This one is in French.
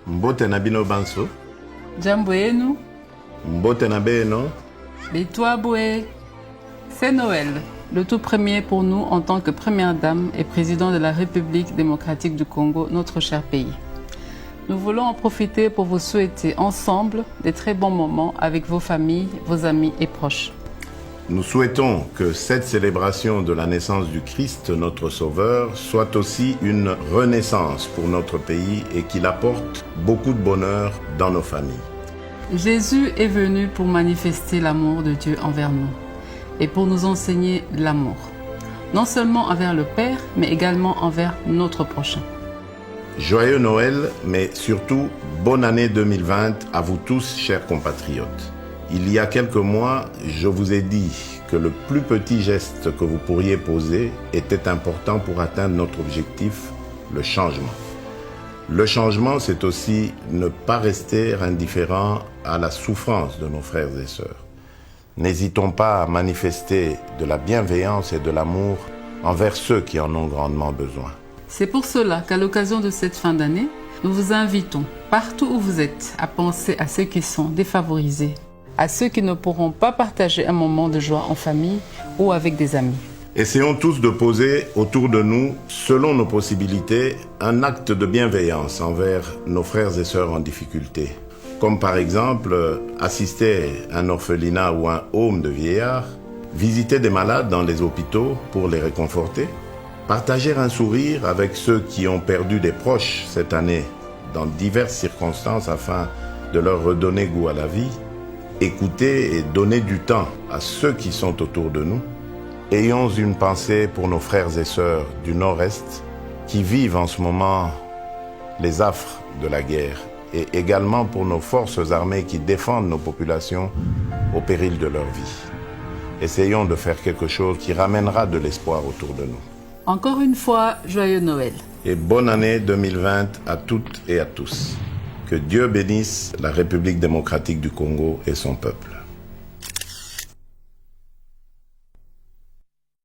Mbote na bino banso. Jambo yenu. Mbote na beno. Bitwabwe. C'est Noël, le tout premier pour nous en tant que première dame et président de la République démocratique du Congo, notre cher pays. Nous voulons en profiter pour vous souhaiter ensemble des très bons moments avec vos familles, vos amis et proches. Nous souhaitons que cette célébration de la naissance du Christ, notre Sauveur, soit aussi une renaissance pour notre pays et qu'il apporte beaucoup de bonheur dans nos familles. Jésus est venu pour manifester l'amour de Dieu envers nous et pour nous enseigner l'amour, non seulement envers le Père, mais également envers notre prochain. Joyeux Noël, mais surtout bonne année 2020 à vous tous, chers compatriotes. Il y a quelques mois, je vous ai dit que le plus petit geste que vous pourriez poser était important pour atteindre notre objectif, le changement. Le changement, c'est aussi ne pas rester indifférent à la souffrance de nos frères et sœurs. N'hésitons pas à manifester de la bienveillance et de l'amour envers ceux qui en ont grandement besoin. C'est pour cela qu'à l'occasion de cette fin d'année, nous vous invitons, partout où vous êtes, à penser à ceux qui sont défavorisés, à ceux qui ne pourront pas partager un moment de joie en famille ou avec des amis. Essayons tous de poser autour de nous, selon nos possibilités, un acte de bienveillance envers nos frères et sœurs en difficulté. Comme par exemple, assister à un orphelinat ou un home de vieillards, visiter des malades dans les hôpitaux pour les réconforter, partager un sourire avec ceux qui ont perdu des proches cette année dans diverses circonstances afin de leur redonner goût à la vie, écouter et donner du temps à ceux qui sont autour de nous. Ayons une pensée pour nos frères et sœurs du Nord-Est qui vivent en ce moment les affres de la guerre et également pour nos forces armées qui défendent nos populations au péril de leur vie. Essayons de faire quelque chose qui ramènera de l'espoir autour de nous. Encore une fois, joyeux Noël. Et bonne année 2020 à toutes et à tous. Que Dieu bénisse la République démocratique du Congo et son peuple.